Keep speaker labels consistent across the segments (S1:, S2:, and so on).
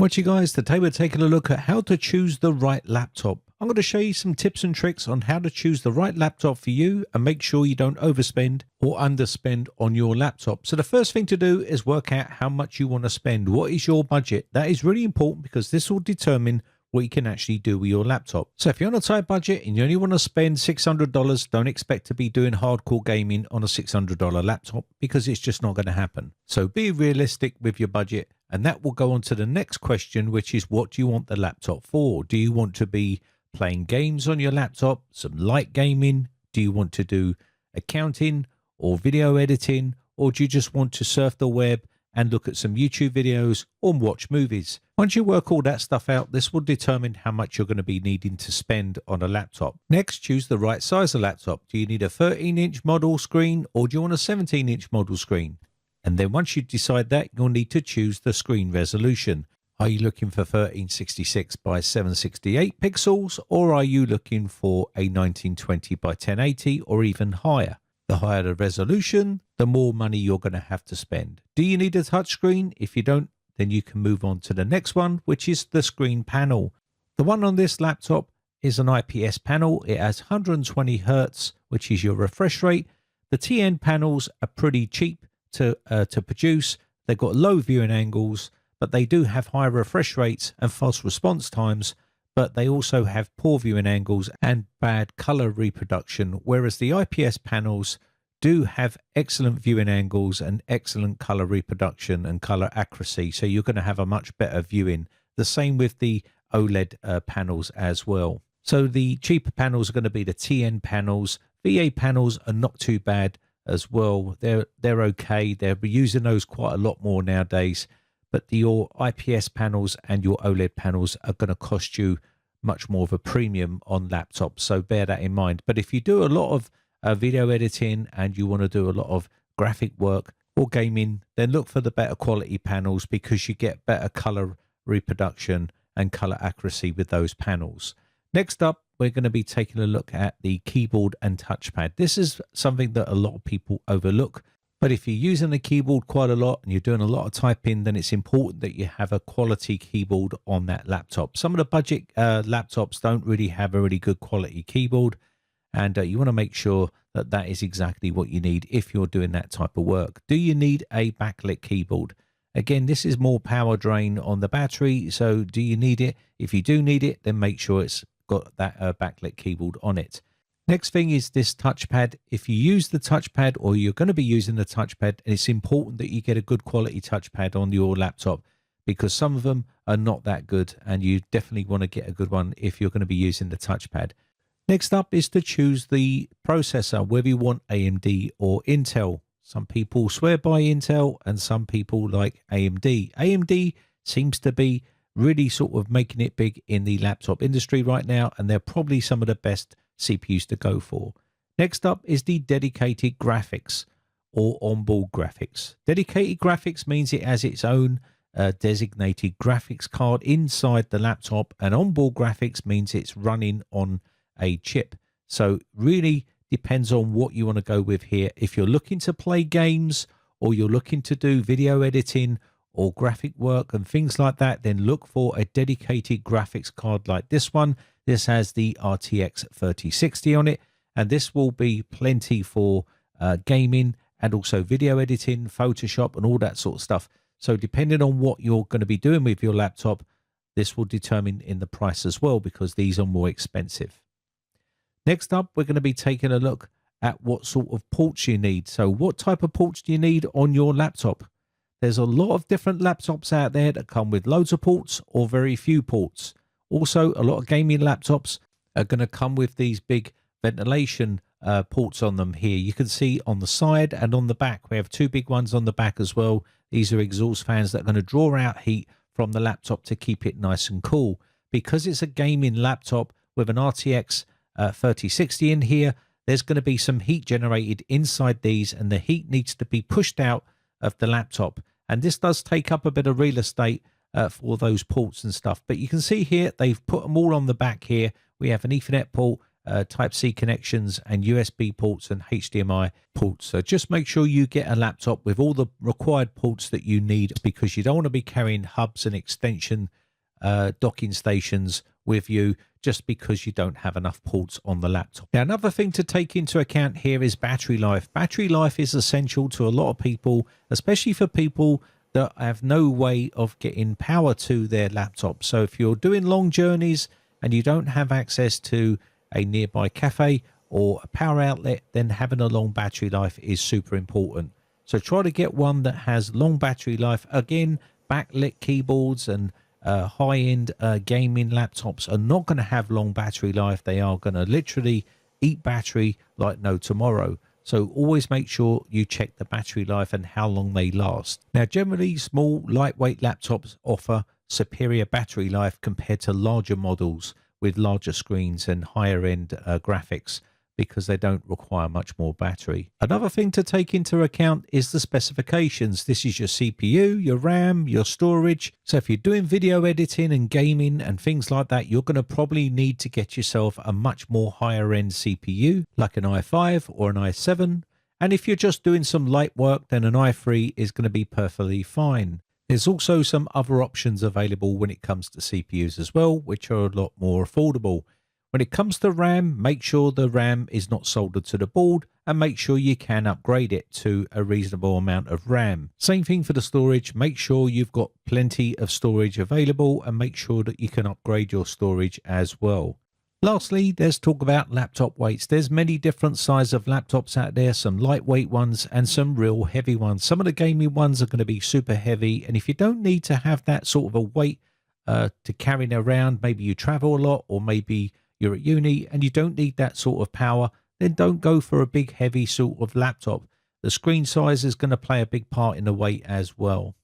S1: What you guys, today we're taking a look at how to choose the right laptop. I'm going to show you some tips and tricks on how to choose the right laptop for you and make sure you don't overspend or underspend on your laptop. So the first thing to do is work out how much you want to spend. What is your budget? That is really important because this will determine what you can actually do with your laptop. So if you're on a tight budget and you only want to spend $600, don't expect to be doing hardcore gaming on a $600 laptop because it's just not going to happen. So be realistic with your budget, and that will go on to the next question, which is what do you want the laptop for? Do you want to be playing games on your laptop, some light gaming? Do you want to do accounting or video editing? Or do you just want to surf the web and look at some YouTube videos or watch movies? Once you work all that stuff out, this will determine how much you're going to be needing to spend on a laptop. Next, choose the right size of laptop. Do you need a 13-inch model screen or do you want a 17-inch model screen? And then once you decide that, you'll need to choose the screen resolution. Are you looking for 1366 by 768 pixels, or are you looking for a 1920 by 1080 or even higher? The higher the resolution, the more money you're going to have to spend. Do you need a touchscreen? If you don't, then you can move on to the next one, which is the screen panel. The one on this laptop is an IPS panel. It has 120 Hertz, which is your refresh rate. The TN panels are pretty cheap to produce. They've got low viewing angles, but they do have high refresh rates and fast response times, but they also have poor viewing angles and bad color reproduction, whereas the IPS panels do have excellent viewing angles and excellent color reproduction and color accuracy, so you're going to have a much better viewing. The same with the OLED panels as well. So the cheaper panels are going to be the TN panels. VA panels are not too bad as well. They're okay. They're using those quite a lot more nowadays, but your IPS panels and your OLED panels are going to cost you much more of a premium on laptops, so bear that in mind. But if you do a lot of video editing and you want to do a lot of graphic work or gaming, then look for the better quality panels because you get better color reproduction and color accuracy with those panels. Next up, we're going to be taking a look at the keyboard and touchpad. This is something that a lot of people overlook, but if you're using the keyboard quite a lot and you're doing a lot of typing, then it's important that you have a quality keyboard on that laptop. Some of the budget laptops don't really have a really good quality keyboard, and you want to make sure that that is exactly what you need if you're doing that type of work. Do you need a backlit keyboard? Again, this is more power drain on the battery, so do you need it? If you do need it, then make sure it's got that backlit keyboard on it. Next thing is this touchpad. If you use the touchpad or you're going to be using the touchpad, it's important that you get a good quality touchpad on your laptop because some of them are not that good, and you definitely want to get a good one if you're going to be using the touchpad. Next up is to choose the processor, whether you want AMD or Intel. Some people swear by Intel and some people like AMD. AMD seems to be really sort of making it big in the laptop industry right now, and they're probably some of the best CPUs to go for. Next up is the dedicated graphics or onboard graphics. Dedicated graphics means it has its own designated graphics card inside the laptop, and onboard graphics means it's running on a chip. So really depends on what you want to go with here. If you're looking to play games or you're looking to do video editing or graphic work and things like that, then look for a dedicated graphics card like this one. This has the RTX 3060 on it, and this will be plenty for gaming and also video editing, Photoshop and all that sort of stuff. So depending on what you're going to be doing with your laptop, this will determine in the price as well because these are more expensive. Next up, we're going to be taking a look at what sort of ports you need. So what type of ports do you need on your laptop? There's a lot of different laptops out there that come with loads of ports or very few ports. Also, a lot of gaming laptops are going to come with these big ventilation ports on them here. You can see on the side and on the back. We have two big ones on the back as well. These are exhaust fans that are going to draw out heat from the laptop to keep it nice and cool. Because it's a gaming laptop with an RTX 3060 in here, there's going to be some heat generated inside these, and the heat needs to be pushed out of the laptop. And this does take up a bit of real estate for those ports and stuff. But you can see here, they've put them all on the back here. We have an Ethernet port, Type-C connections and USB ports and HDMI ports. So just make sure you get a laptop with all the required ports that you need, because you don't want to be carrying hubs and extension docking stations with you just because you don't have enough ports on the laptop. Now, another thing to take into account here is battery life. Battery life is essential to a lot of people, especially for people that have no way of getting power to their laptop. So if you're doing long journeys and you don't have access to a nearby cafe or a power outlet, then having a long battery life is super important. So try to get one that has long battery life. Again, backlit keyboards and high-end gaming laptops are not going to have long battery life. They are going to literally eat battery like no tomorrow. So always make sure you check the battery life and how long they last. Now, generally, small, lightweight laptops offer superior battery life compared to larger models with larger screens and higher-end graphics, because they don't require much more battery. Another thing to take into account is the specifications. This is your CPU, your RAM, your storage. So if you're doing video editing and gaming and things like that, you're going to probably need to get yourself a much more higher end CPU, like an i5 or an i7. And if you're just doing some light work, then an i3 is going to be perfectly fine. There's also some other options available when it comes to CPUs as well, which are a lot more affordable. When it comes to RAM, make sure the RAM is not soldered to the board, and make sure you can upgrade it to a reasonable amount of RAM. Same thing for the storage. Make sure you've got plenty of storage available, and make sure that you can upgrade your storage as well. Lastly, let's talk about laptop weights. There's many different sizes of laptops out there, some lightweight ones and some real heavy ones. Some of the gaming ones are going to be super heavy, and if you don't need to have that sort of a weight to carry around, maybe you travel a lot, or maybe you're at uni and you don't need that sort of power, then don't go for a big heavy sort of laptop. The screen size is going to play a big part in the weight as well.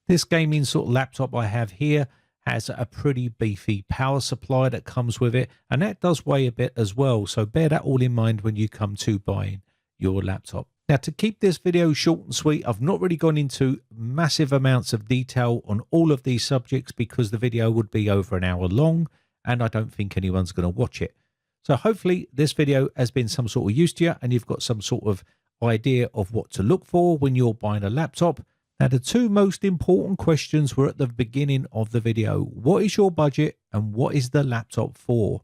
S1: This gaming sort of laptop I have here has a pretty beefy power supply that comes with it, and that does weigh a bit as well, so bear that all in mind when you come to buying your laptop. Now, to keep this video short and sweet, I've not really gone into massive amounts of detail on all of these subjects because the video would be over an hour long, and I don't think anyone's going to watch it. So hopefully this video has been some sort of use to you, and you've got some sort of idea of what to look for when you're buying a laptop. Now, the two most important questions were at the beginning of the video. What is your budget and what is the laptop for?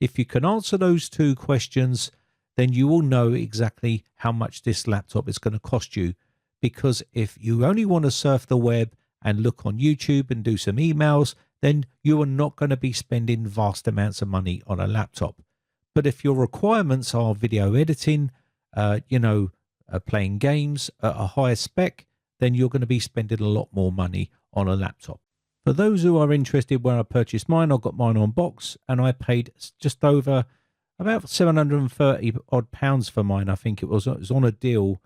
S1: If you can answer those two questions, then you will know exactly how much this laptop is going to cost you. Because if you only want to surf the web and look on YouTube and do some emails, then you are not going to be spending vast amounts of money on a laptop. But if your requirements are video editing, playing games at a higher spec, then you're going to be spending a lot more money on a laptop. For those who are interested where I purchased mine, I got mine on box and I paid just over about 730 odd pounds for mine. I think it was on a deal,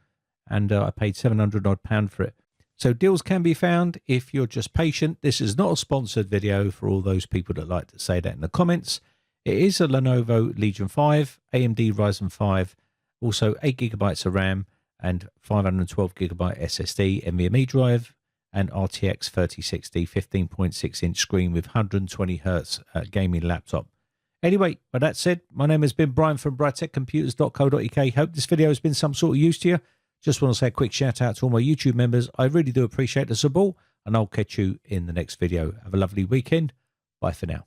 S1: and I paid 700 odd pound for it. So deals can be found if you're just patient. This is not a sponsored video for all those people that like to say that in the comments. It is a Lenovo Legion 5, AMD Ryzen 5, also 8GB of RAM and 512GB SSD, NVMe drive, and RTX 3060 15.6-inch screen with 120Hz gaming laptop. Anyway, with that said, my name has been Brian from briteccomputers.co.uk. Hope this video has been some sort of use to you. Just want to say a quick shout out to all my YouTube members. I really do appreciate the support, and I'll catch you in the next video. Have a lovely weekend. Bye for now.